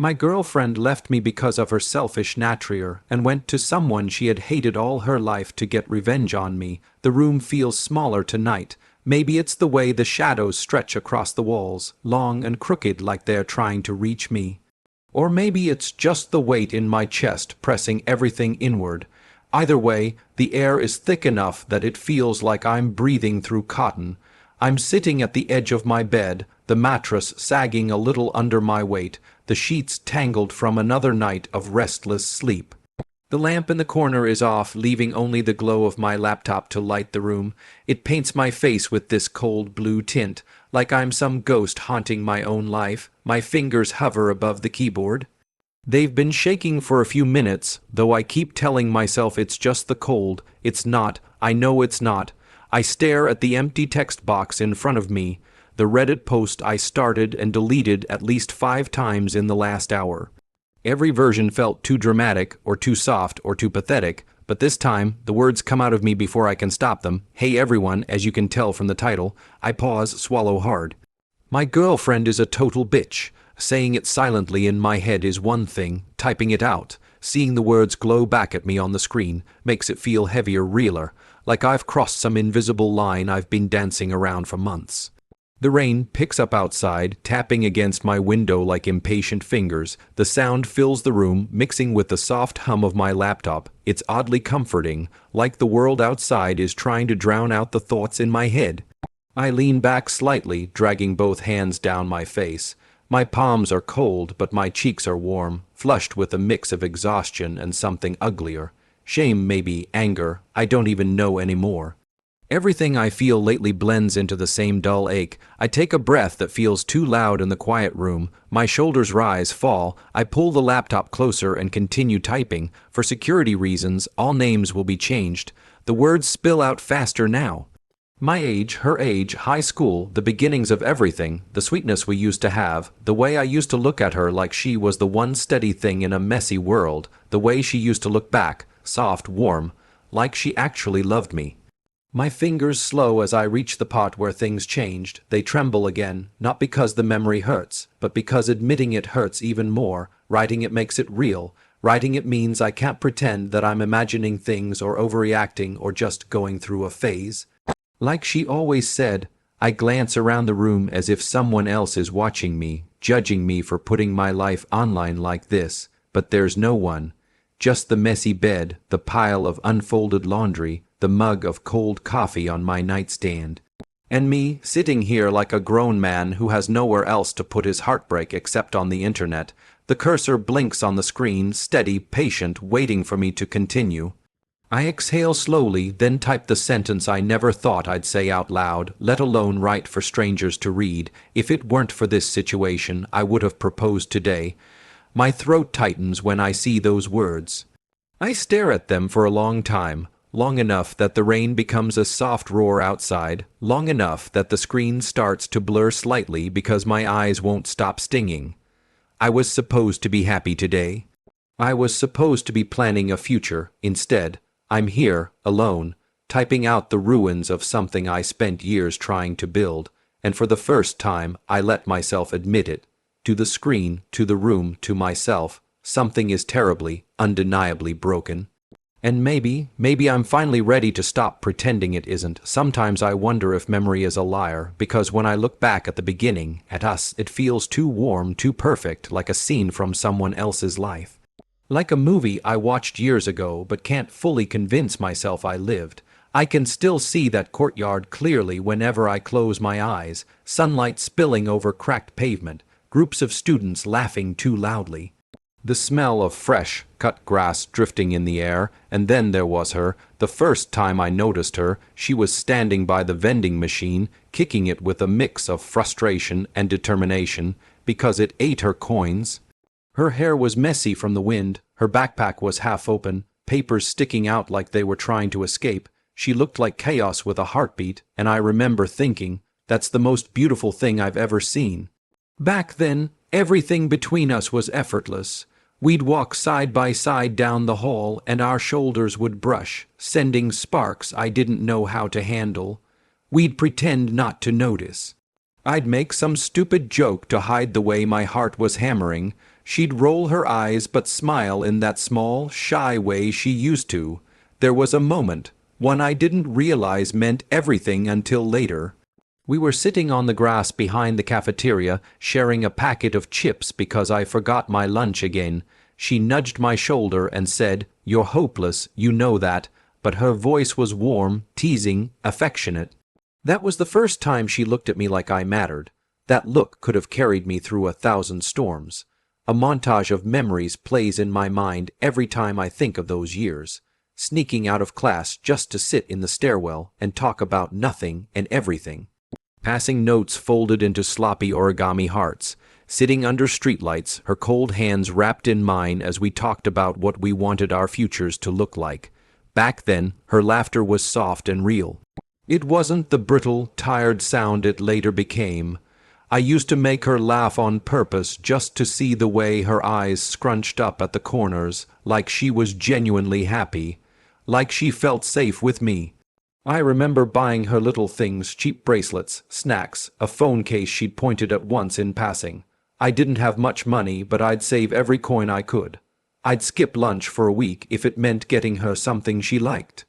My girlfriend left me because of her selfish nature and went to someone she had hated all her life to get revenge on me. The room feels smaller tonight. Maybe it's the way the shadows stretch across the walls, long and crooked like they're trying to reach me. Or maybe it's just the weight in my chest pressing everything inward. Either way, the air is thick enough that it feels like I'm breathing through cotton. I'm sitting at the edge of my bed, the mattress sagging a little under my weight, the sheets tangled from another night of restless sleep. The lamp in the corner is off, leaving only the glow of my laptop to light the room. It paints my face with this cold blue tint, like I'm some ghost haunting my own life. My fingers hover above the keyboard. They've been shaking for a few minutes, though I keep telling myself it's just the cold. It's not. I know it's not. I stare at the empty text box in front of me, the Reddit post I started and deleted at least 5 times in the last hour. Every version felt too dramatic, or too soft, or too pathetic, but this time, the words come out of me before I can stop them. Hey everyone, as you can tell from the title. I pause, swallow hard. My girlfriend is a total bitch. Saying it silently in my head is one thing, typing it out, seeing the words glow back at me on the screen, makes it feel heavier, realer, like I've crossed some invisible line I've been dancing around for months. The rain picks up outside, tapping against my window like impatient fingers. The sound fills the room, mixing with the soft hum of my laptop. It's oddly comforting, like the world outside is trying to drown out the thoughts in my head. I lean back slightly, dragging both hands down my face. My palms are cold, but my cheeks are warm, flushed with a mix of exhaustion and something uglier. Shame, maybe, anger, I don't even know anymore. Everything I feel lately blends into the same dull ache. I take a breath that feels too loud in the quiet room. My shoulders rise, fall. I pull the laptop closer and continue typing. For security reasons, all names will be changed. The words spill out faster now. My age, her age, high school, the beginnings of everything, the sweetness we used to have, the way I used to look at her like she was the one steady thing in a messy world, the way she used to look back, soft, warm, like she actually loved me. My fingers slow as I reach the part where things changed. They tremble again, not because the memory hurts, but because admitting it hurts even more. Writing it makes it real. Writing it means I can't pretend that I'm imagining things or overreacting or just going through a phase. Like she always said, I glance around the room as if someone else is watching me, judging me for putting my life online like this, but there's no one. Just the messy bed, the pile of unfolded laundry, the mug of cold coffee on my nightstand. And me, sitting here like a grown man who has nowhere else to put his heartbreak except on the internet. The cursor blinks on the screen, steady, patient, waiting for me to continue. I exhale slowly, then type the sentence I never thought I'd say out loud, let alone write for strangers to read. If it weren't for this situation, I would have proposed today. My throat tightens when I see those words. I stare at them for a long time. Long enough that the rain becomes a soft roar outside, long enough that the screen starts to blur slightly because my eyes won't stop stinging. I was supposed to be happy today. I was supposed to be planning a future. Instead, I'm here, alone, typing out the ruins of something I spent years trying to build, and for the first time I let myself admit it. To the screen, to the room, to myself, something is terribly, undeniably broken. And maybe I'm finally ready to stop pretending it isn't. Sometimes I wonder if memory is a liar, because when I look back at the beginning, at us, it feels too warm, too perfect, like a scene from someone else's life. Like a movie I watched years ago but can't fully convince myself I lived. I can still see that courtyard clearly whenever I close my eyes, sunlight spilling over cracked pavement, groups of students laughing too loudly. The smell of fresh, cut grass drifting in the air, and then there was her. The first time I noticed her, she was standing by the vending machine, kicking it with a mix of frustration and determination, because it ate her coins. Her hair was messy from the wind, her backpack was half open, papers sticking out like they were trying to escape. She looked like chaos with a heartbeat, and I remember thinking, that's the most beautiful thing I've ever seen. Back then, everything between us was effortless. We'd walk side by side down the hall and our shoulders would brush, sending sparks I didn't know how to handle. We'd pretend not to notice. I'd make some stupid joke to hide the way my heart was hammering, She'd roll her eyes but smile in that small, shy way she used to. There was a moment, one I didn't realize meant everything until later. We were sitting on the grass behind the cafeteria, sharing a packet of chips because I forgot my lunch again. She nudged my shoulder and said, "You're hopeless, you know that," but her voice was warm, teasing, affectionate. That was the first time she looked at me like I mattered. That look could have carried me through 1,000 storms. A montage of memories plays in my mind every time I think of those years. Sneaking out of class just to sit in the stairwell and talk about nothing and everything. Passing notes folded into sloppy origami hearts. Sitting under streetlights, her cold hands wrapped in mine as we talked about what we wanted our futures to look like. Back then, her laughter was soft and real. It wasn't the brittle, tired sound it later became. I used to make her laugh on purpose just to see the way her eyes scrunched up at the corners, like she was genuinely happy, like she felt safe with me. I remember buying her little things, cheap bracelets, snacks, a phone case she'd pointed at once in passing. I didn't have much money, but I'd save every coin I could. I'd skip lunch for a week if it meant getting her something she liked.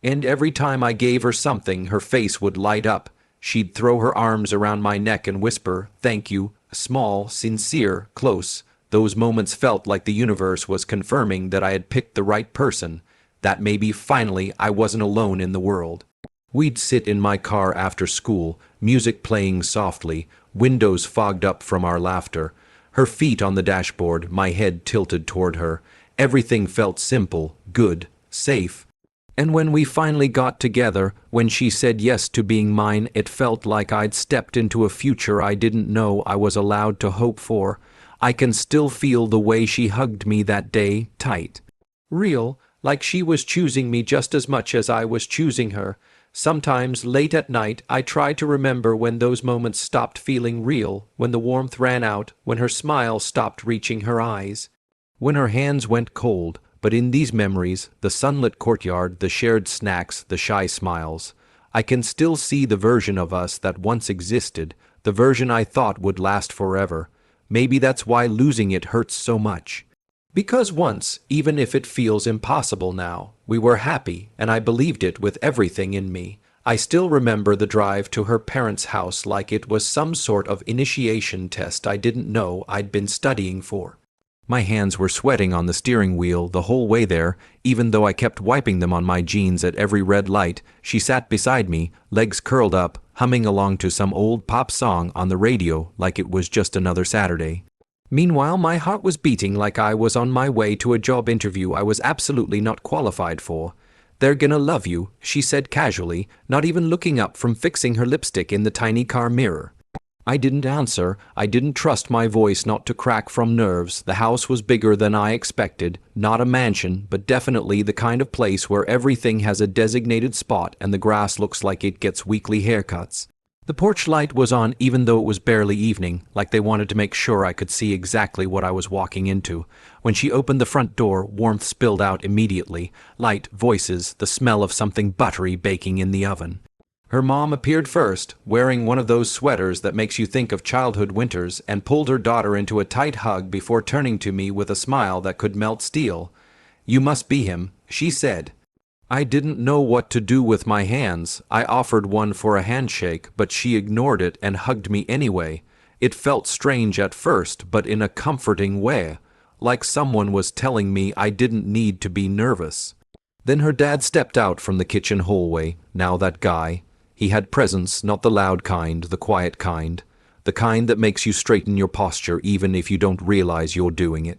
And every time I gave her something, her face would light up. She'd throw her arms around my neck and whisper, "Thank you," small, sincere, close. Those moments felt like the universe was confirming that I had picked the right person, that maybe finally I wasn't alone in the world. We'd sit in my car after school, music playing softly, windows fogged up from our laughter. Her feet on the dashboard, my head tilted toward her. Everything felt simple, good, safe. And when we finally got together, when she said yes to being mine, it felt like I'd stepped into a future I didn't know I was allowed to hope for. I can still feel the way she hugged me that day, tight. Real, like she was choosing me just as much as I was choosing her. Sometimes, late at night, I try to remember when those moments stopped feeling real, when the warmth ran out, when her smile stopped reaching her eyes, when her hands went cold. But in these memories, the sunlit courtyard, the shared snacks, the shy smiles, I can still see the version of us that once existed, the version I thought would last forever. Maybe that's why losing it hurts so much. Because once, even if it feels impossible now, we were happy, and I believed it with everything in me. I still remember the drive to her parents' house like it was some sort of initiation test I didn't know I'd been studying for. My hands were sweating on the steering wheel the whole way there, even though I kept wiping them on my jeans at every red light. She sat beside me, legs curled up, humming along to some old pop song on the radio like it was just another Saturday. Meanwhile, my heart was beating like I was on my way to a job interview I was absolutely not qualified for. "They're gonna love you," she said casually, not even looking up from fixing her lipstick in the tiny car mirror. I didn't answer. I didn't trust my voice not to crack from nerves. The house was bigger than I expected. Not a mansion, but definitely the kind of place where everything has a designated spot and the grass looks like it gets weekly haircuts. The porch light was on even though it was barely evening, like they wanted to make sure I could see exactly what I was walking into. When she opened the front door, warmth spilled out immediately. Light, voices, the smell of something buttery baking in the oven. Her mom appeared first, wearing one of those sweaters that makes you think of childhood winters, and pulled her daughter into a tight hug before turning to me with a smile that could melt steel. "You must be him," she said. I didn't know what to do with my hands. I offered one for a handshake, but she ignored it and hugged me anyway. It felt strange at first, but in a comforting way, like someone was telling me I didn't need to be nervous. Then her dad stepped out from the kitchen hallway. Now that guy. He had presence, not the loud kind, the quiet kind. The kind that makes you straighten your posture even if you don't realize you're doing it.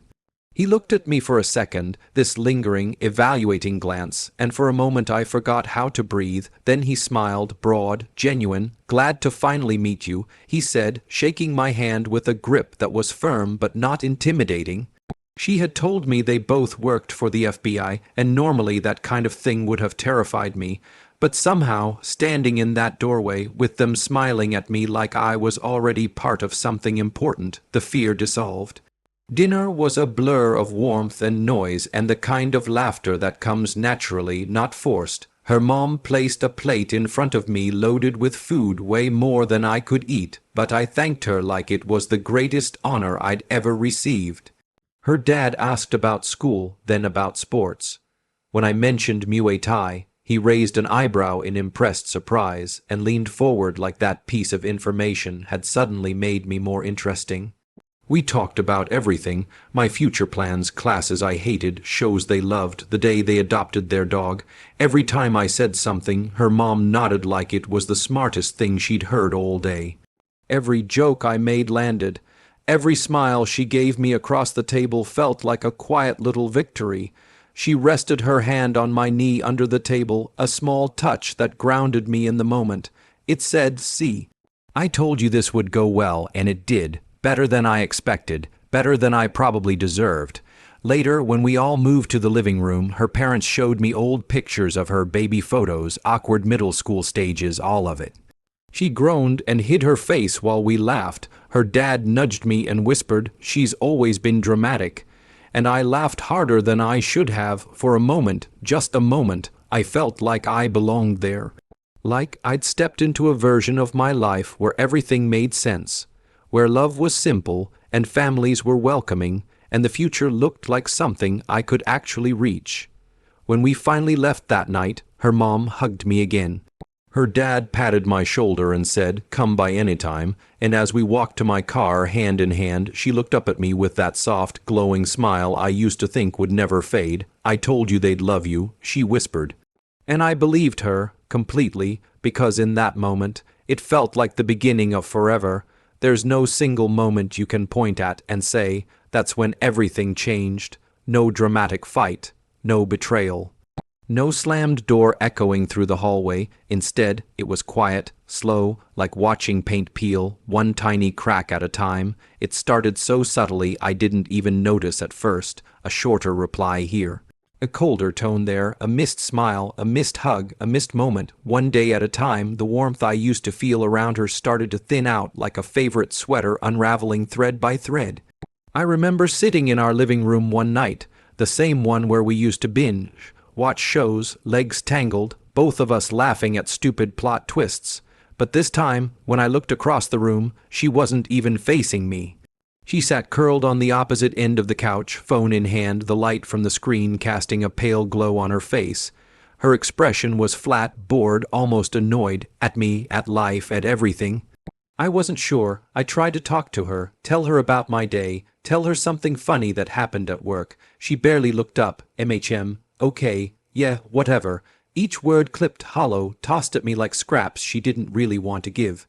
He looked at me for a second, this lingering, evaluating glance, and for a moment I forgot how to breathe. Then he smiled, broad, genuine. "Glad to finally meet you," he said, shaking my hand with a grip that was firm but not intimidating. She had told me they both worked for the FBI, and normally that kind of thing would have terrified me. But somehow, standing in that doorway, with them smiling at me like I was already part of something important, the fear dissolved. Dinner was a blur of warmth and noise and the kind of laughter that comes naturally, not forced. Her mom placed a plate in front of me loaded with food way more than I could eat, but I thanked her like it was the greatest honor I'd ever received. Her dad asked about school, then about sports. When I mentioned Muay Thai, he raised an eyebrow in impressed surprise and leaned forward like that piece of information had suddenly made me more interesting. We talked about everything, my future plans, classes I hated, shows they loved, the day they adopted their dog. Every time I said something, her mom nodded like it was the smartest thing she'd heard all day. Every joke I made landed. Every smile she gave me across the table felt like a quiet little victory. She rested her hand on my knee under the table, a small touch that grounded me in the moment. It said, "See, I told you this would go well, and it did. Better than I expected, better than I probably deserved." Later, when we all moved to the living room, her parents showed me old pictures of her, baby photos, awkward middle school stages, all of it. She groaned and hid her face while we laughed. Her dad nudged me and whispered, "She's always been dramatic." And I laughed harder than I should have. For a moment, just a moment, I felt like I belonged there. Like I'd stepped into a version of my life where everything made sense, where love was simple and families were welcoming, and the future looked like something I could actually reach. When we finally left that night, her mom hugged me again. Her dad patted my shoulder and said, "Come by any time," and as we walked to my car hand in hand, she looked up at me with that soft, glowing smile I used to think would never fade. "I told you they'd love you," she whispered. And I believed her, completely, because in that moment, it felt like the beginning of forever. There's no single moment you can point at and say, "That's when everything changed." No dramatic fight, no betrayal. No slammed door echoing through the hallway. Instead, it was quiet, slow, like watching paint peel, one tiny crack at a time. It started so subtly I didn't even notice at first. A shorter reply here, a colder tone there, a missed smile, a missed hug, a missed moment. One day at a time, the warmth I used to feel around her started to thin out like a favorite sweater unraveling thread by thread. I remember sitting in our living room one night, the same one where we used to binge, watch shows, legs tangled, both of us laughing at stupid plot twists. But this time, when I looked across the room, she wasn't even facing me. She sat curled on the opposite end of the couch, phone in hand, the light from the screen casting a pale glow on her face. Her expression was flat, bored, almost annoyed, at me, at life, at everything. I wasn't sure. I tried to talk to her, tell her about my day, tell her something funny that happened at work. She barely looked up. Okay, yeah, whatever. Each word clipped hollow, tossed at me like scraps she didn't really want to give.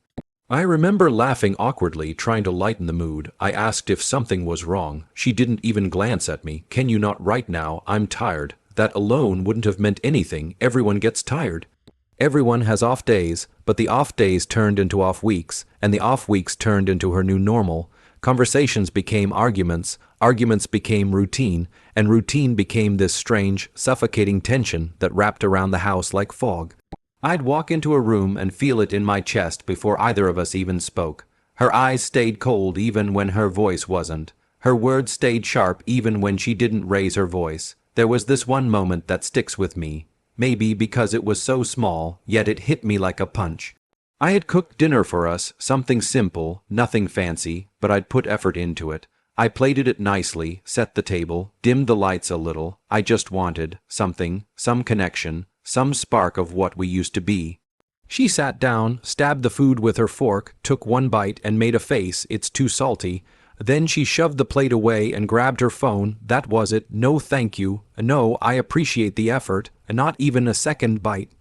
I remember laughing awkwardly, trying to lighten the mood. I asked if something was wrong. She didn't even glance at me. "Can you not write now? I'm tired." That alone wouldn't have meant anything. Everyone gets tired. Everyone has off days, but the off days turned into off weeks, and the off weeks turned into her new normal. Conversations became arguments, arguments became routine, and routine became this strange, suffocating tension that wrapped around the house like fog. I'd walk into a room and feel it in my chest before either of us even spoke. Her eyes stayed cold even when her voice wasn't. Her words stayed sharp even when she didn't raise her voice. There was this one moment that sticks with me. Maybe because it was so small, yet it hit me like a punch. I had cooked dinner for us, something simple, nothing fancy, but I'd put effort into it. I plated it nicely, set the table, dimmed the lights a little. I just wanted something, some connection, some spark of what we used to be. She sat down, stabbed the food with her fork, took one bite and made a face, "It's too salty." Then she shoved the plate away and grabbed her phone. That was it. "No thank you. No, I appreciate the effort." Not even a second bite.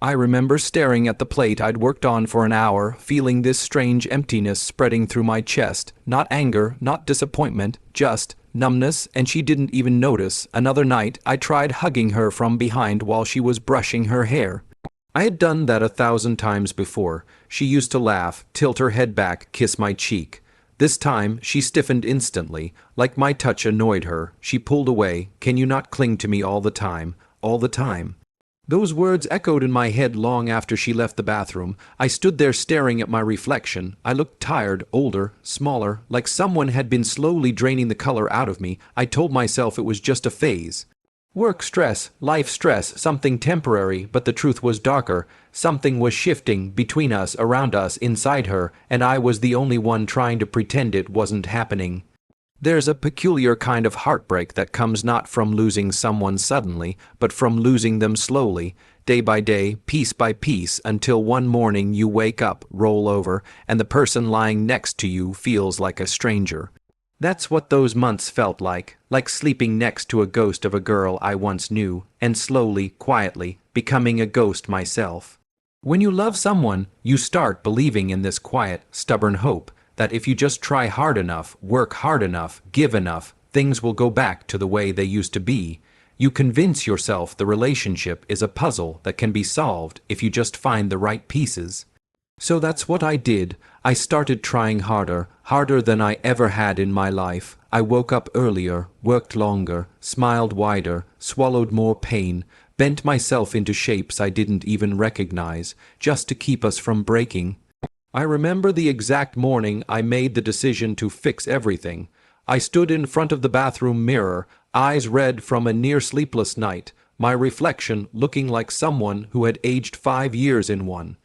I remember staring at the plate I'd worked on for an hour, feeling this strange emptiness spreading through my chest. Not anger, not disappointment, just numbness, and she didn't even notice. Another night, I tried hugging her from behind while she was brushing her hair. I had done that 1,000 times before. She used to laugh, tilt her head back, kiss my cheek. This time, she stiffened instantly, like my touch annoyed her. She pulled away. "Can you not cling to me all the time? All the time?" Those words echoed in my head long after she left the bathroom. I stood there staring at my reflection. I looked tired, older, smaller, like someone had been slowly draining the color out of me. I told myself it was just a phase. Work stress, life stress, something temporary, but the truth was darker. Something was shifting between us, around us, inside her, and I was the only one trying to pretend it wasn't happening. There's a peculiar kind of heartbreak that comes not from losing someone suddenly, but from losing them slowly, day by day, piece by piece, until one morning you wake up, roll over, and the person lying next to you feels like a stranger. That's what those months felt like sleeping next to a ghost of a girl I once knew, and slowly, quietly, becoming a ghost myself. When you love someone, you start believing in this quiet, stubborn hope that if you just try hard enough, work hard enough, give enough, things will go back to the way they used to be. You convince yourself the relationship is a puzzle that can be solved if you just find the right pieces. So that's what I did. I started trying harder, harder than I ever had in my life. I woke up earlier, worked longer, smiled wider, swallowed more pain, bent myself into shapes I didn't even recognize, just to keep us from breaking. I remember the exact morning I made the decision to fix everything. I stood in front of the bathroom mirror, eyes red from a near sleepless night, my reflection looking like someone who had aged 5 years in one.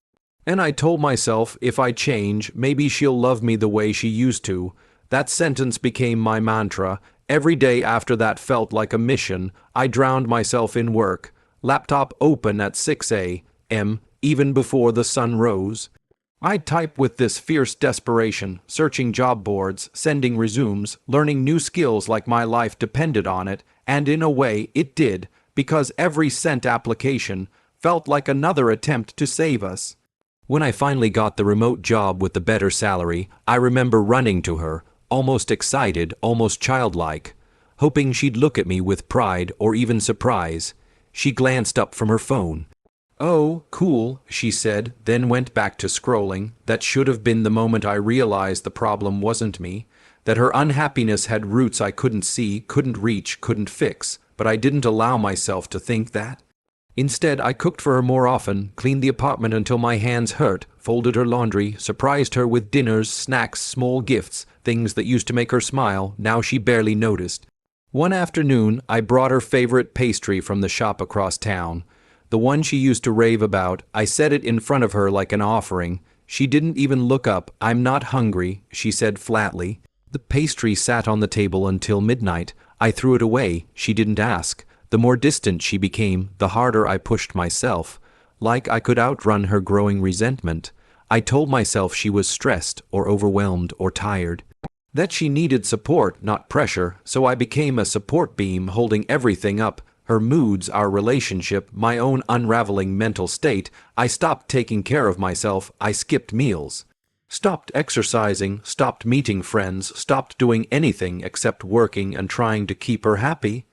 And I told myself if I change, maybe she'll love me the way she used to. That sentence became my mantra. Every day after that felt like a mission. I drowned myself in work, laptop open at 6 a.m., even before the sun rose. I'd type with this fierce desperation, searching job boards, sending resumes, learning new skills like my life depended on it, and in a way it did, because every sent application felt like another attempt to save us. When I finally got the remote job with the better salary, I remember running to her, almost excited, almost childlike, hoping she'd look at me with pride or even surprise. She glanced up from her phone. "Oh, cool," she said, then went back to scrolling. That should have been the moment I realized the problem wasn't me, that her unhappiness had roots I couldn't see, couldn't reach, couldn't fix, but I didn't allow myself to think that. Instead, I cooked for her more often, cleaned the apartment until my hands hurt, folded her laundry, surprised her with dinners, snacks, small gifts, things that used to make her smile, now she barely noticed. One afternoon, I brought her favorite pastry from the shop across town. The one she used to rave about. I set it in front of her like an offering. She didn't even look up. "I'm not hungry," she said flatly. The pastry sat on the table until midnight. I threw it away. She didn't ask. The more distant she became, the harder I pushed myself, like I could outrun her growing resentment. I told myself she was stressed or overwhelmed or tired, that she needed support, not pressure, so I became a support beam holding everything up. Her moods, our relationship, my own unraveling mental state. I stopped taking care of myself. I skipped meals, stopped exercising, stopped meeting friends, stopped doing anything except working and trying to keep her happy.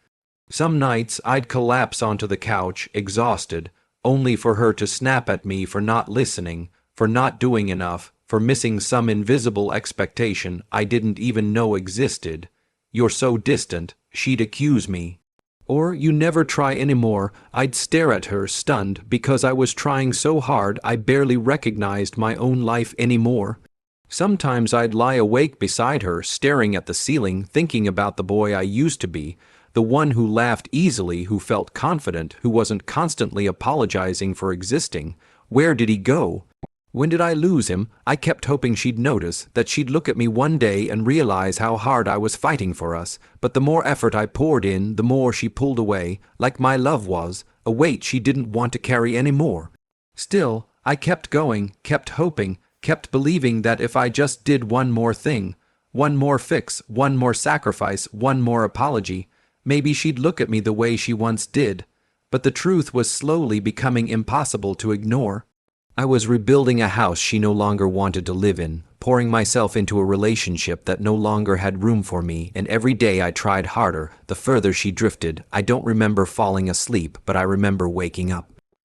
Some nights I'd collapse onto the couch, exhausted, only for her to snap at me for not listening, for not doing enough, for missing some invisible expectation I didn't even know existed. "You're so distant," she'd accuse me. Or, "You never try anymore." I'd stare at her, stunned, because I was trying so hard I barely recognized my own life anymore. Sometimes I'd lie awake beside her, staring at the ceiling, thinking about the boy I used to be, the one who laughed easily, who felt confident, who wasn't constantly apologizing for existing. Where did he go? When did I lose him? I kept hoping she'd notice, that she'd look at me one day and realize how hard I was fighting for us. But the more effort I poured in, the more she pulled away, like my love was, a weight she didn't want to carry anymore. Still, I kept going, kept hoping, kept believing that if I just did one more thing, one more fix, one more sacrifice, one more apology, maybe she'd look at me the way she once did. But the truth was slowly becoming impossible to ignore. I was rebuilding a house she no longer wanted to live in, pouring myself into a relationship that no longer had room for me, and every day I tried harder, the further she drifted. I don't remember falling asleep, but I remember waking up.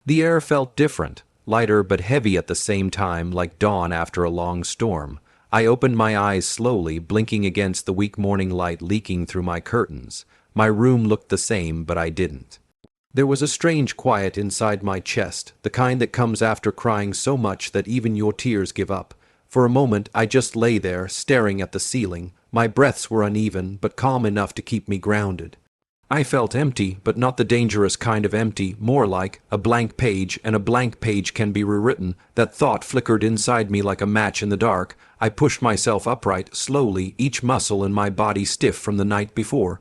The air felt different, lighter but heavy at the same time, like dawn after a long storm. I opened my eyes slowly, blinking against the weak morning light leaking through my curtains. My room looked the same, but I didn't. There was a strange quiet inside my chest, the kind that comes after crying so much that even your tears give up. For a moment I just lay there, staring at the ceiling. My breaths were uneven, but calm enough to keep me grounded. I felt empty, but not the dangerous kind of empty, more like a blank page, and a blank page can be rewritten. That thought flickered inside me like a match in the dark. I pushed myself upright, slowly, each muscle in my body stiff from the night before.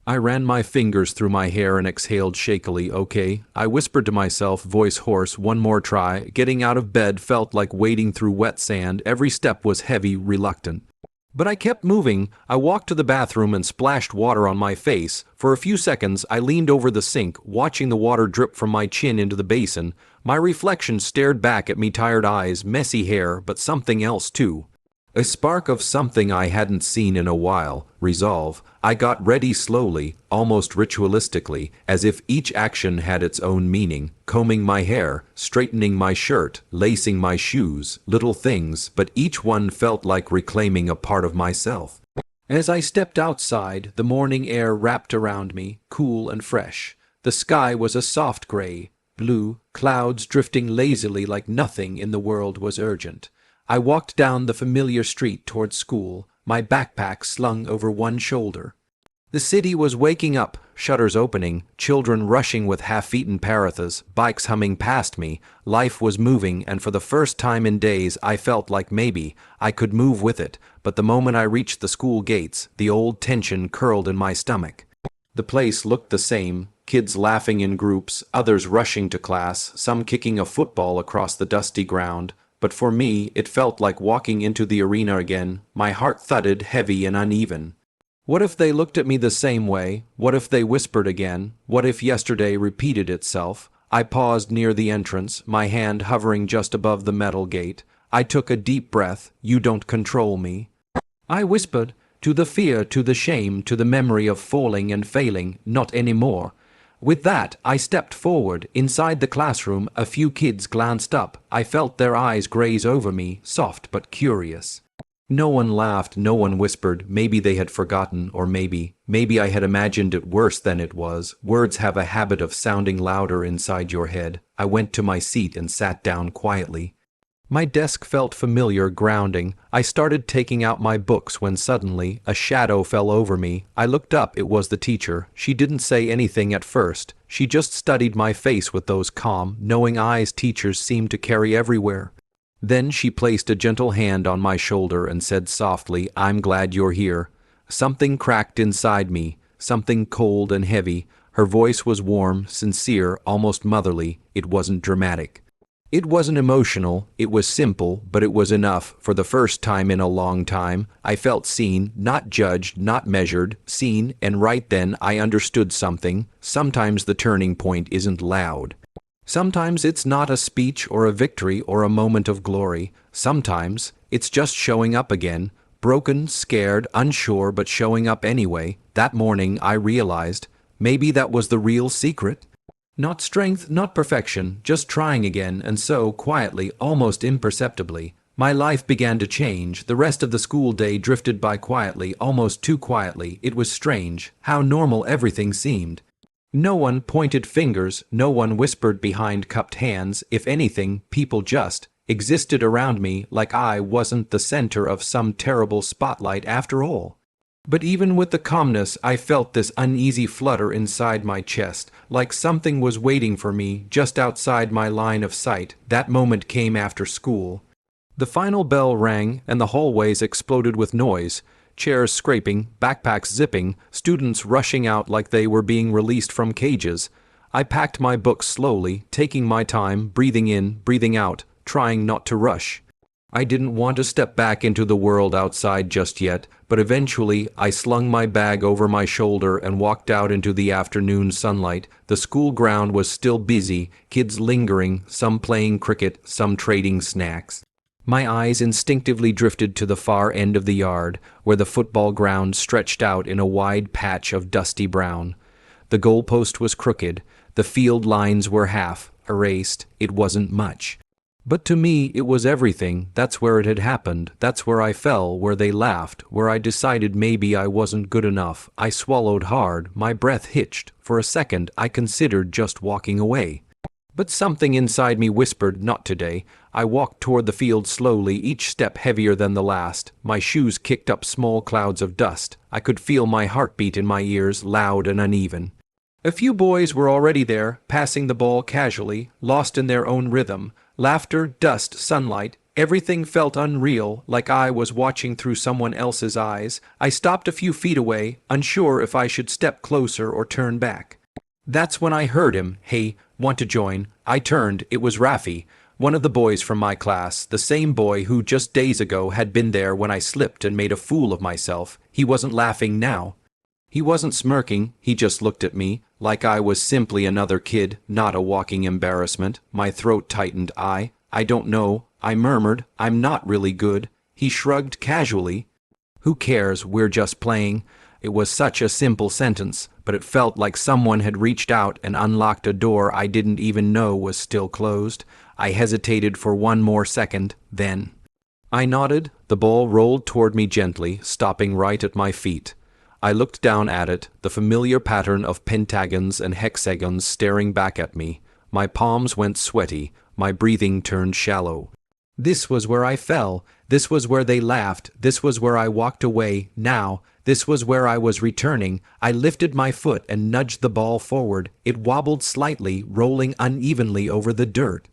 I ran my fingers through my hair and exhaled shakily. Okay, I whispered to myself, voice hoarse, one more try. Getting out of bed felt like wading through wet sand. Every step was heavy, reluctant. But I kept moving. I walked to the bathroom and splashed water on my face. For a few seconds, I leaned over the sink, watching the water drip from my chin into the basin. My reflection stared back at me, tired eyes, messy hair, but something else too. A spark of something I hadn't seen in a while, resolve. I got ready slowly, almost ritualistically, as if each action had its own meaning. Combing my hair, straightening my shirt, lacing my shoes, little things, but each one felt like reclaiming a part of myself. As I stepped outside, the morning air wrapped around me, cool and fresh. The sky was a soft gray, blue, clouds drifting lazily like nothing in the world was urgent. I walked down the familiar street towards school, my backpack slung over one shoulder. The city was waking up, shutters opening, children rushing with half-eaten parathas, bikes humming past me. Life was moving, and for the first time in days I felt like maybe I could move with it. But the moment I reached the school gates, the old tension curled in my stomach. The place looked the same, kids laughing in groups, others rushing to class, some kicking a football across the dusty ground. But for me, it felt like walking into the arena again. My heart thudded, heavy and uneven. What if they looked at me the same way? What if they whispered again? What if yesterday repeated itself? I paused near the entrance, my hand hovering just above the metal gate. I took a deep breath. You don't control me. I whispered, to the fear, to the shame, to the memory of falling and failing, not anymore. With that, I stepped forward. Inside the classroom, a few kids glanced up. I felt their eyes graze over me, soft but curious. No one laughed, no one whispered. Maybe they had forgotten, or maybe I had imagined it worse than it was. Words have a habit of sounding louder inside your head. I went to my seat and sat down quietly. My desk felt familiar, grounding. I started taking out my books when suddenly a shadow fell over me. I looked up. It was the teacher. She didn't say anything at first. She just studied my face with those calm, knowing eyes teachers seem to carry everywhere. Then she placed a gentle hand on my shoulder and said softly, I'm glad you're here. Something cracked inside me, something cold and heavy. Her voice was warm, sincere, almost motherly. It wasn't dramatic. It wasn't emotional, it was simple, but it was enough. For the first time in a long time, I felt seen, not judged, not measured, seen, and right then I understood something. Sometimes the turning point isn't loud. Sometimes it's not a speech or a victory or a moment of glory. Sometimes it's just showing up again, broken, scared, unsure, but showing up anyway. That morning I realized, maybe that was the real secret. Not strength, not perfection, just trying again, and so, quietly, almost imperceptibly, my life began to change. The rest of the school day drifted by quietly, almost too quietly. It was strange, how normal everything seemed. No one pointed fingers, no one whispered behind cupped hands. If anything, people just existed around me like I wasn't the center of some terrible spotlight after all. But even with the calmness, I felt this uneasy flutter inside my chest, like something was waiting for me just outside my line of sight. That moment came after school. The final bell rang, and the hallways exploded with noise. Chairs scraping, backpacks zipping, students rushing out like they were being released from cages. I packed my books slowly, taking my time, breathing in, breathing out, trying not to rush. I didn't want to step back into the world outside just yet, but eventually I slung my bag over my shoulder and walked out into the afternoon sunlight. The school ground was still busy, kids lingering, some playing cricket, some trading snacks. My eyes instinctively drifted to the far end of the yard, where the football ground stretched out in a wide patch of dusty brown. The goalpost was crooked, the field lines were half erased. It wasn't much. But to me, it was everything. That's where it had happened. That's where I fell, where they laughed, where I decided maybe I wasn't good enough. I swallowed hard, my breath hitched. For a second, I considered just walking away. But something inside me whispered, not today. I walked toward the field slowly, each step heavier than the last. My shoes kicked up small clouds of dust. I could feel my heartbeat in my ears, loud and uneven. A few boys were already there, passing the ball casually, lost in their own rhythm. Laughter, dust, sunlight, Everything felt unreal, like I was watching through someone else's eyes. I stopped a few feet away, unsure if I should step closer or turn back. That's when I heard him. "Hey, want to join?" I turned. It was Raffi, one of the boys from my class, the same boy who just days ago had been there when I slipped and made a fool of myself. He wasn't laughing now. He wasn't smirking. He just looked at me, like I was simply another kid, not a walking embarrassment. My throat tightened. I don't know, I murmured. "I'm not really good." He shrugged casually. "Who cares? We're just playing." It was such a simple sentence, but it felt like someone had reached out and unlocked a door I didn't even know was still closed. I hesitated for one more second, then I nodded. The ball rolled toward me gently, stopping right at my feet. I looked down at it, the familiar pattern of pentagons and hexagons staring back at me. My palms went sweaty, my breathing turned shallow. This was where I fell. This was where they laughed. This was where I walked away. Now, this was where I was returning. I lifted my foot and nudged the ball forward. It wobbled slightly, rolling unevenly over the dirt.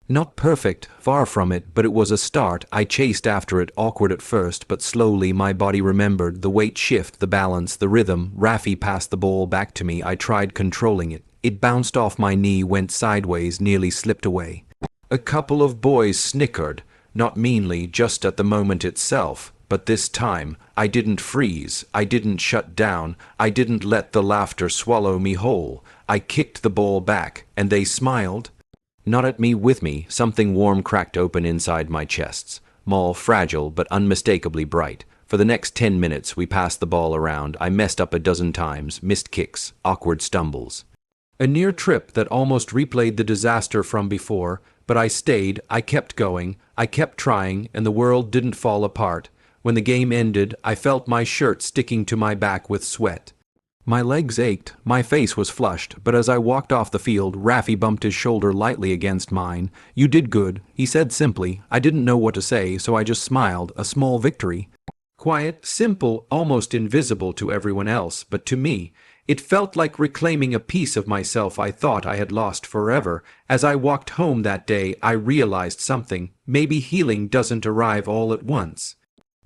Not perfect, far from it, but it was a start. I chased after it, awkward at first, but slowly my body remembered the weight shift, the balance, the rhythm. Raffi passed the ball back to me. I tried controlling it. It bounced off my knee, went sideways, nearly slipped away. A couple of boys snickered, not meanly, just at the moment itself. But this time, I didn't freeze, I didn't shut down, I didn't let the laughter swallow me whole. I kicked the ball back, and they smiled. Not at me, with me. Something warm cracked open inside my chest. Small, fragile, but unmistakably bright. For the next 10 minutes, we passed the ball around. I messed up a dozen times, missed kicks, awkward stumbles. A near trip that almost replayed the disaster from before, but I stayed, I kept going, I kept trying, and the world didn't fall apart. When the game ended, I felt my shirt sticking to my back with sweat. My legs ached, my face was flushed, but as I walked off the field, Raffi bumped his shoulder lightly against mine. "You did good," he said simply. I didn't know what to say, so I just smiled. A small victory. Quiet, simple, almost invisible to everyone else, but to me, it felt like reclaiming a piece of myself I thought I had lost forever. As I walked home that day, I realized something. Maybe healing doesn't arrive all at once.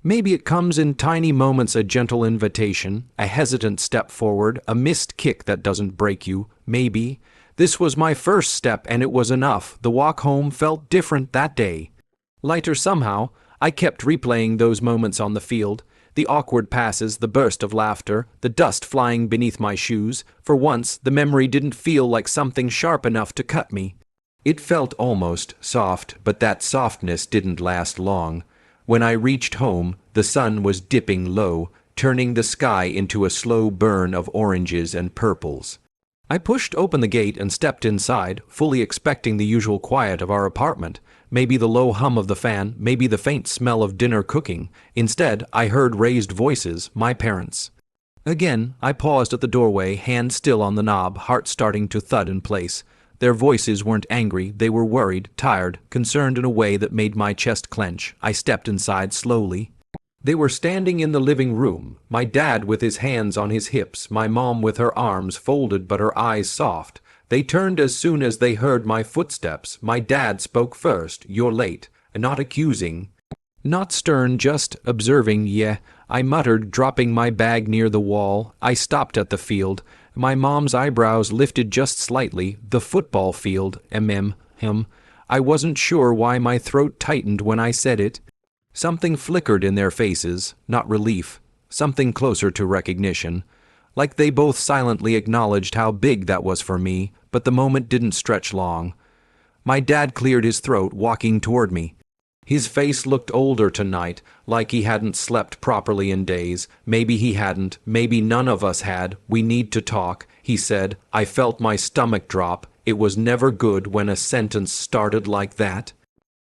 Maybe it comes in tiny moments, a gentle invitation, a hesitant step forward, a missed kick that doesn't break you. Maybe. This was my first step, and it was enough. The walk home felt different that day. Lighter somehow. I kept replaying those moments on the field. The awkward passes, the burst of laughter, the dust flying beneath my shoes. For once, the memory didn't feel like something sharp enough to cut me. It felt almost soft, but that softness didn't last long. When I reached home, the sun was dipping low, turning the sky into a slow burn of oranges and purples. I pushed open the gate and stepped inside, fully expecting the usual quiet of our apartment. Maybe the low hum of the fan, maybe the faint smell of dinner cooking. Instead, I heard raised voices, my parents'. Again, I paused at the doorway, hand still on the knob, heart starting to thud in place. Their voices weren't angry, they were worried, tired, concerned in a way that made my chest clench. I stepped inside slowly. They were standing in the living room, my dad with his hands on his hips, my mom with her arms folded but her eyes soft. They turned as soon as they heard my footsteps. My dad spoke first. "You're late." Not accusing, not stern, just observing. "Yeah," I muttered, dropping my bag near the wall. I stopped at the field. My mom's eyebrows lifted just slightly. "The football field, him." I wasn't sure why my throat tightened when I said it. Something flickered in their faces, not relief, something closer to recognition. Like they both silently acknowledged how big that was for me, but the moment didn't stretch long. My dad cleared his throat, walking toward me. His face looked older tonight, like he hadn't slept properly in days. Maybe he hadn't, maybe none of us had. "We need to talk," he said. I felt my stomach drop. It was never good when a sentence started like that.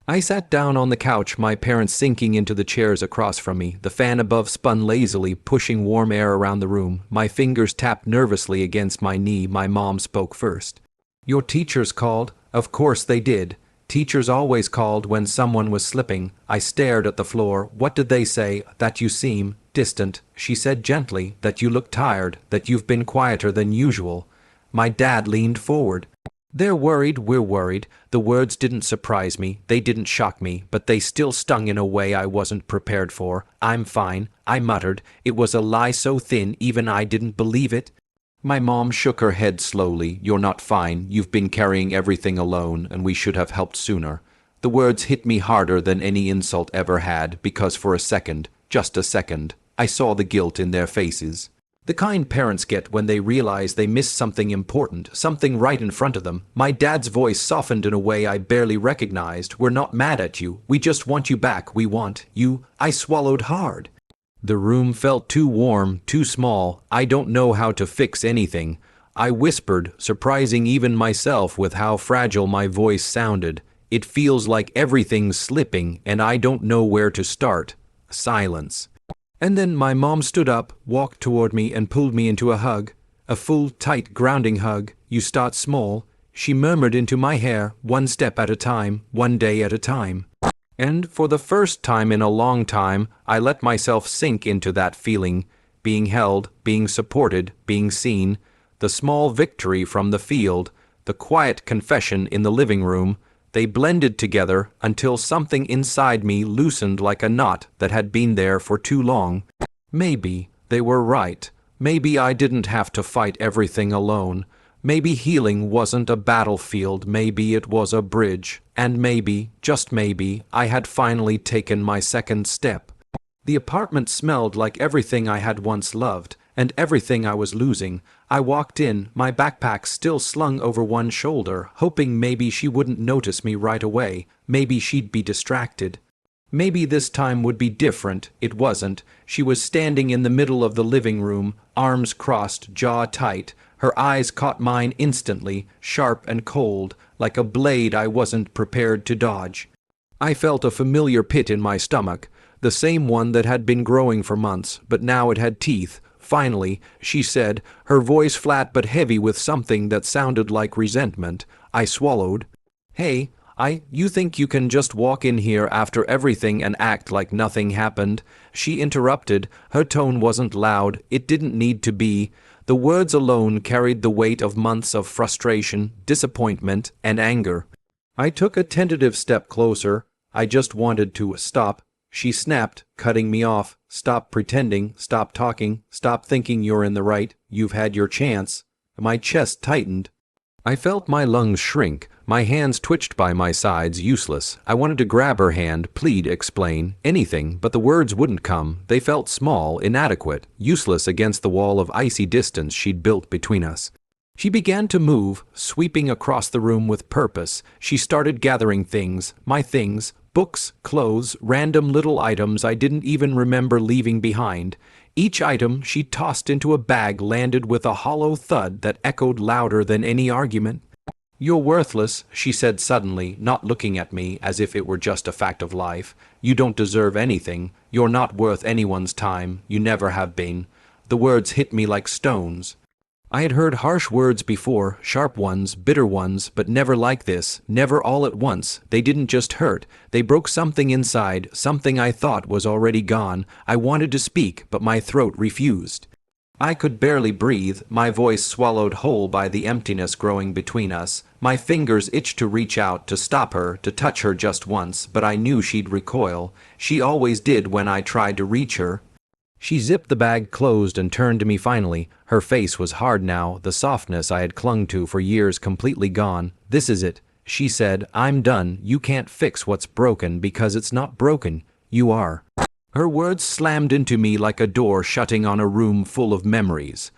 I sat down on the couch, my parents sinking into the chairs across from me. The fan above spun lazily, pushing warm air around the room. My fingers tapped nervously against my knee. My mom spoke first. "Your teachers called." Of course they did. Teachers always called when someone was slipping. I stared at the floor. "What did they say?" "That you seem distant," she said gently, "that you look tired, that you've been quieter than usual." My dad leaned forward. They're worried, we're worried. The words didn't surprise me, they didn't shock me, but they still stung in a way I wasn't prepared for. I'm fine, I muttered. It was a lie so thin even I didn't believe it. My mom shook her head slowly. You're not fine, you've been carrying everything alone, and we should have helped sooner. The words hit me harder than any insult ever had, because for a second, just a second, I saw the guilt in their faces. The kind parents get when they realize they missed something important, something right in front of them. My dad's voice softened in a way I barely recognized. We're not mad at you. We just want you back. We want you. I swallowed hard. The room felt too warm, too small. I don't know how to fix anything. I whispered, surprising even myself with how fragile my voice sounded. It feels like everything's slipping, and I don't know where to start. Silence. And then my mom stood up, walked toward me, and pulled me into a hug. A full, tight, grounding hug. You start small. She murmured into my hair, one step at a time, one day at a time. And for the first time in a long time, I let myself sink into that feeling. Being held, being supported, being seen. The small victory from the field. The quiet confession in the living room. They blended together until something inside me loosened like a knot that had been there for too long. Maybe they were right. Maybe I didn't have to fight everything alone. Maybe healing wasn't a battlefield. Maybe it was a bridge. And maybe, just maybe, I had finally taken my second step. The apartment smelled like everything I had once loved, and everything I was losing. I walked in, my backpack still slung over one shoulder, hoping maybe she wouldn't notice me right away. Maybe she'd be distracted. Maybe this time would be different. It wasn't. She was standing in the middle of the living room, arms crossed, jaw tight. Her eyes caught mine instantly, sharp and cold, like a blade I wasn't prepared to dodge. I felt a familiar pit in my stomach, the same one that had been growing for months, but now it had teeth. Finally, she said, her voice flat but heavy with something that sounded like resentment. I swallowed. Hey, you think you can just walk in here after everything and act like nothing happened? She interrupted. Her tone wasn't loud. It didn't need to be. The words alone carried the weight of months of frustration, disappointment, and anger. I took a tentative step closer. I just wanted to stop. She snapped, cutting me off. Stop pretending, stop talking, stop thinking you're in the right. You've had your chance. My chest tightened. I felt my lungs shrink. My hands twitched by my sides, useless. I wanted to grab her hand, plead, explain, anything, but the words wouldn't come. They felt small, inadequate, useless against the wall of icy distance she'd built between us. She began to move, sweeping across the room with purpose. She started gathering things, my things, books, clothes, random little items I didn't even remember leaving behind. Each item she tossed into a bag landed with a hollow thud that echoed louder than any argument. You're worthless, she said suddenly, not looking at me as if it were just a fact of life. You don't deserve anything. You're not worth anyone's time. You never have been. The words hit me like stones. I had heard harsh words before, sharp ones, bitter ones, but never like this, never all at once. They didn't just hurt. They broke something inside, something I thought was already gone. I wanted to speak, but my throat refused. I could barely breathe, my voice swallowed whole by the emptiness growing between us. My fingers itched to reach out, to stop her, to touch her just once, but I knew she'd recoil. She always did when I tried to reach her. She zipped the bag closed and turned to me finally. Her face was hard now, the softness I had clung to for years completely gone. This is it, she said. I'm done. You can't fix what's broken because it's not broken. You are. Her words slammed into me like a door shutting on a room full of memories.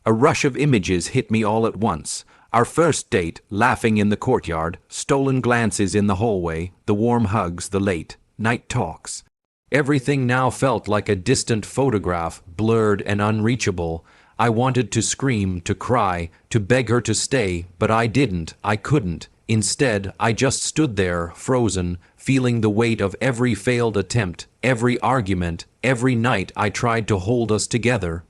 A rush of images hit me all at once. Our first date, laughing in the courtyard, stolen glances in the hallway, the warm hugs, the late night talks. Everything now felt like a distant photograph, blurred and unreachable. I wanted to scream, to cry, to beg her to stay, but I didn't, I couldn't. Instead, I just stood there, frozen, feeling the weight of every failed attempt, every argument, every night I tried to hold us together.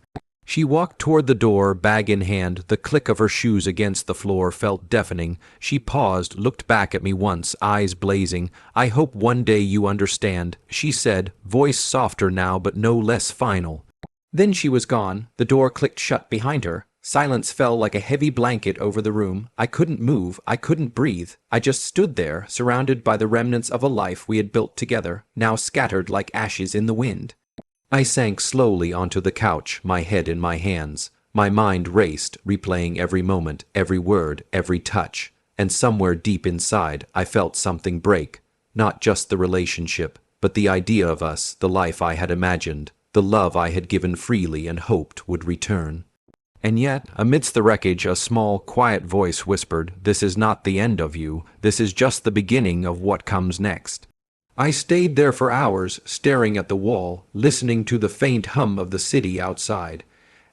She walked toward the door, bag in hand. The click of her shoes against the floor felt deafening. She paused, looked back at me once, eyes blazing. I hope one day you understand, she said, voice softer now but no less final. Then she was gone. The door clicked shut behind her. Silence fell like a heavy blanket over the room. I couldn't move, I couldn't breathe. I just stood there, surrounded by the remnants of a life we had built together, now scattered like ashes in the wind. I sank slowly onto the couch, my head in my hands. My mind raced, replaying every moment, every word, every touch. And somewhere deep inside, I felt something break. Not just the relationship, but the idea of us, the life I had imagined, the love I had given freely and hoped would return. And yet, amidst the wreckage, a small, quiet voice whispered, "This is not the end of you. This is just the beginning of what comes next." I stayed there for hours, staring at the wall, listening to the faint hum of the city outside.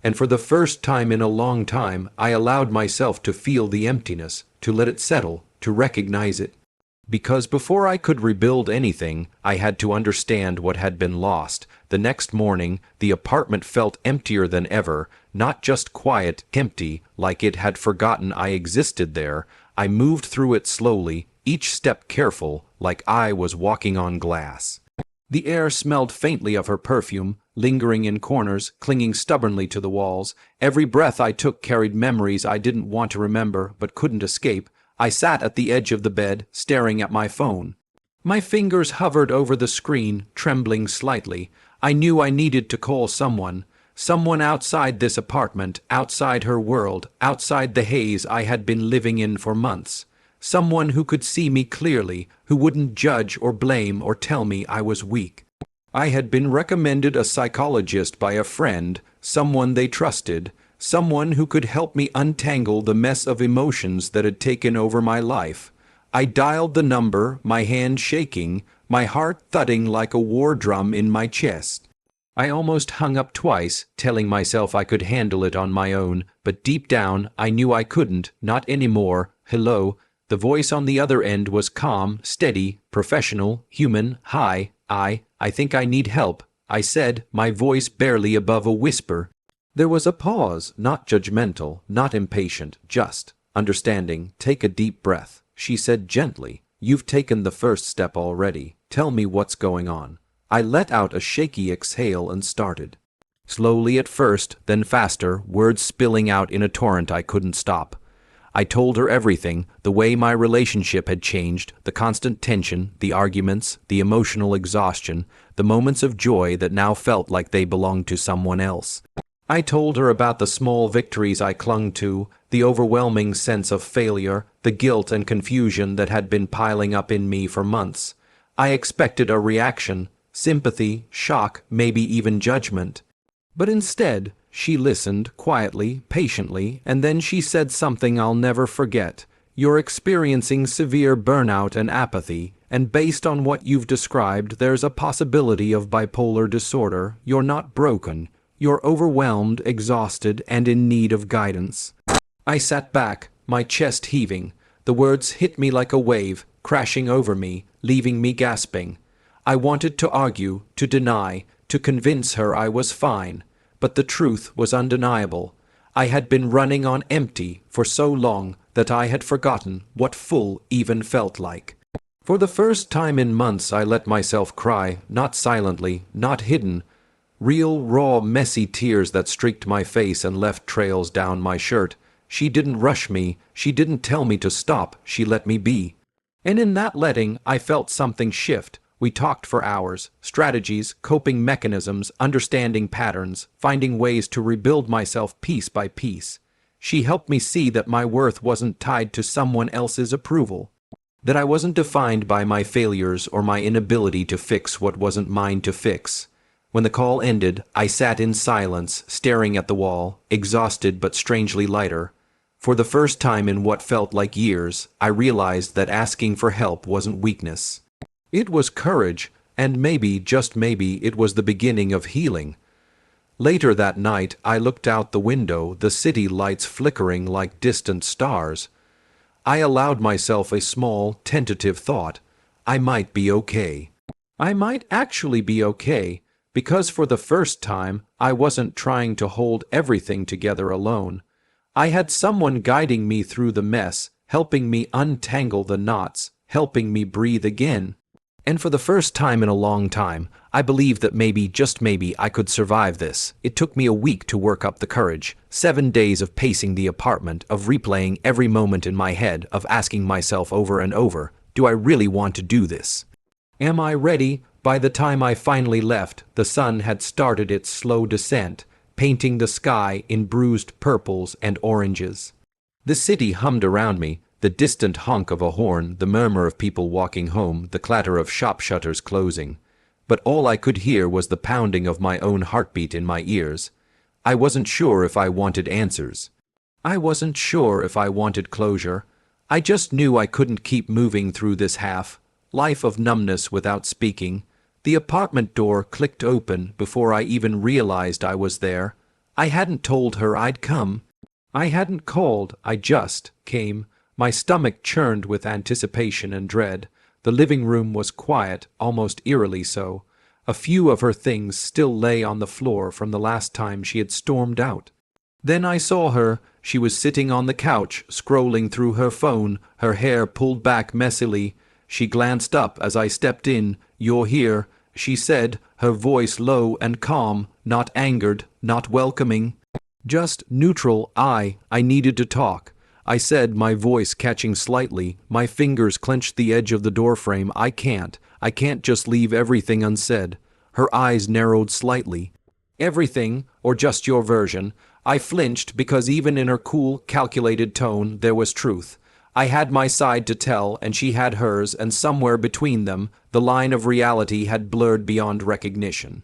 And for the first time in a long time, I allowed myself to feel the emptiness, to let it settle, to recognize it. Because before I could rebuild anything, I had to understand what had been lost. The next morning, the apartment felt emptier than ever, not just quiet, empty, like it had forgotten I existed there. I moved through it slowly, each step careful, like I was walking on glass. The air smelled faintly of her perfume, lingering in corners, clinging stubbornly to the walls. Every breath I took carried memories I didn't want to remember, but couldn't escape. I sat at the edge of the bed, staring at my phone. My fingers hovered over the screen, trembling slightly. I knew I needed to call someone. Someone outside this apartment, outside her world, outside the haze I had been living in for months. Someone who could see me clearly, who wouldn't judge or blame or tell me I was weak. I had been recommended a psychologist by a friend, someone they trusted, someone who could help me untangle the mess of emotions that had taken over my life. I dialed the number, my hand shaking, my heart thudding like a war drum in my chest. I almost hung up twice, telling myself I could handle it on my own, but deep down I knew I couldn't, not anymore. "Hello." The voice on the other end was calm, steady, professional, human. "Hi, I think I need help," I said, my voice barely above a whisper. There was a pause, not judgmental, not impatient, just understanding. "Take a deep breath," she said gently. "You've taken the first step already. Tell me what's going on." I let out a shaky exhale and started. Slowly at first, then faster, words spilling out in a torrent I couldn't stop. I told her everything, the way my relationship had changed, the constant tension, the arguments, the emotional exhaustion, the moments of joy that now felt like they belonged to someone else. I told her about the small victories I clung to, the overwhelming sense of failure, the guilt and confusion that had been piling up in me for months. I expected a reaction, sympathy, shock, maybe even judgment. But instead, she listened, quietly, patiently, and then she said something I'll never forget. "You're experiencing severe burnout and apathy, and based on what you've described, there's a possibility of bipolar disorder. You're not broken. You're overwhelmed, exhausted, and in need of guidance." I sat back, my chest heaving. The words hit me like a wave, crashing over me, leaving me gasping. I wanted to argue, to deny, to convince her I was fine. But the truth was undeniable. I had been running on empty for so long that I had forgotten what full even felt like. For the first time in months I let myself cry, not silently, not hidden. Real, raw, messy tears that streaked my face and left trails down my shirt. She didn't rush me, she didn't tell me to stop, she let me be. And in that letting, I felt something shift. We talked for hours, strategies, coping mechanisms, understanding patterns, finding ways to rebuild myself piece by piece. She helped me see that my worth wasn't tied to someone else's approval, that I wasn't defined by my failures or my inability to fix what wasn't mine to fix. When the call ended, I sat in silence, staring at the wall, exhausted but strangely lighter. For the first time in what felt like years, I realized that asking for help wasn't weakness. It was courage, and maybe, just maybe, it was the beginning of healing. Later that night, I looked out the window, the city lights flickering like distant stars. I allowed myself a small, tentative thought. I might be okay. I might actually be okay, because for the first time, I wasn't trying to hold everything together alone. I had someone guiding me through the mess, helping me untangle the knots, helping me breathe again. And for the first time in a long time, I believed that maybe, just maybe, I could survive this. It took me a week to work up the courage. 7 days of pacing the apartment, of replaying every moment in my head, of asking myself over and over, do I really want to do this? Am I ready? By the time I finally left, the sun had started its slow descent, painting the sky in bruised purples and oranges. The city hummed around me, the distant honk of a horn, the murmur of people walking home, the clatter of shop shutters closing. But all I could hear was the pounding of my own heartbeat in my ears. I wasn't sure if I wanted answers. I wasn't sure if I wanted closure. I just knew I couldn't keep moving through this life of numbness without speaking. The apartment door clicked open before I even realized I was there. I hadn't told her I'd come. I hadn't called, I just came. My stomach churned with anticipation and dread. The living room was quiet, almost eerily so. A few of her things still lay on the floor from the last time she had stormed out. Then I saw her. She was sitting on the couch, scrolling through her phone, her hair pulled back messily. She glanced up as I stepped in. "You're here," she said, her voice low and calm, not angered, not welcoming. Just neutral. I needed to talk. I said, my voice catching slightly. My fingers clenched the edge of the doorframe. I can't just leave everything unsaid. Her eyes narrowed slightly. Everything, or just your version? I flinched because even in her cool, calculated tone, there was truth. I had my side to tell, and she had hers, and somewhere between them, the line of reality had blurred beyond recognition.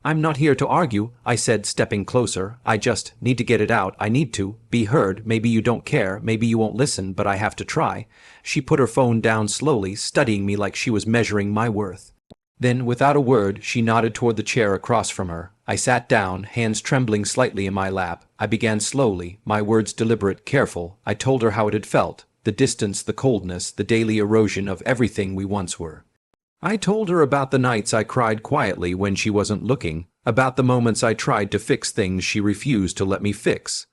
"I'm not here to argue," I said, stepping closer. "I just need to get it out. I need to be heard. Maybe you don't care. Maybe you won't listen, but I have to try." She put her phone down slowly, studying me like she was measuring my worth. Then, without a word, she nodded toward the chair across from her. I sat down, hands trembling slightly in my lap. I began slowly, my words deliberate, careful. I told her how it had felt. The distance, the coldness, the daily erosion of everything we once were. I told her about the nights I cried quietly when she wasn't looking, about the moments I tried to fix things she refused to let me fix.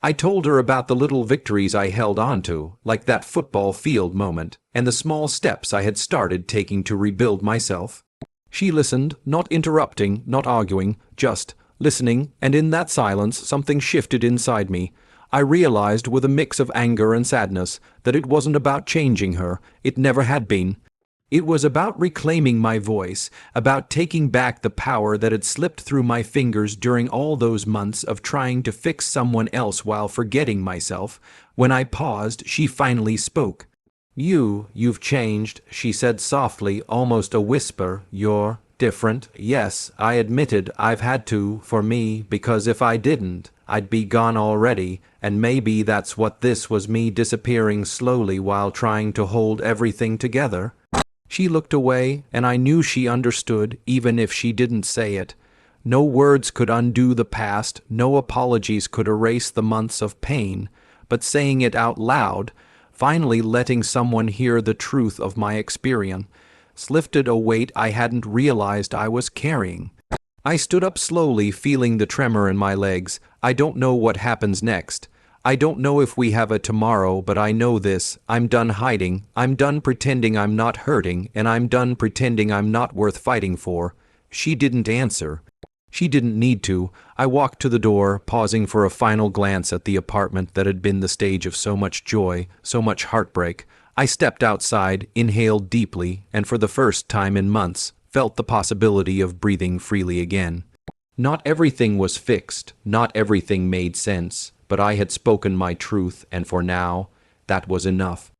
I told her about the little victories I held on to, like that football field moment, and the small steps I had started taking to rebuild myself. She listened, not interrupting, not arguing, just listening, and in that silence something shifted inside me. I realized with a mix of anger and sadness that it wasn't about changing her. It never had been. It was about reclaiming my voice, about taking back the power that had slipped through my fingers during all those months of trying to fix someone else while forgetting myself. When I paused, she finally spoke. You've changed," she said softly, almost a whisper. "You're different." Yes, I admitted I've had to, for me, because if I didn't, I'd be gone already, and maybe that's what this was, me disappearing slowly while trying to hold everything together. She looked away, and I knew she understood, even if she didn't say it. No words could undo the past, no apologies could erase the months of pain, but saying it out loud, finally letting someone hear the truth of my experience, lifted a weight I hadn't realized I was carrying. I stood up slowly, feeling the tremor in my legs. I don't know what happens next. I don't know if we have a tomorrow, but I know this. I'm done hiding. I'm done pretending I'm not hurting, and I'm done pretending I'm not worth fighting for. She didn't answer. She didn't need to. I walked to the door, pausing for a final glance at the apartment that had been the stage of so much joy, so much heartbreak. I stepped outside, inhaled deeply, and for the first time in months, felt the possibility of breathing freely again. Not everything was fixed, not everything made sense, but I had spoken my truth, and for now, that was enough.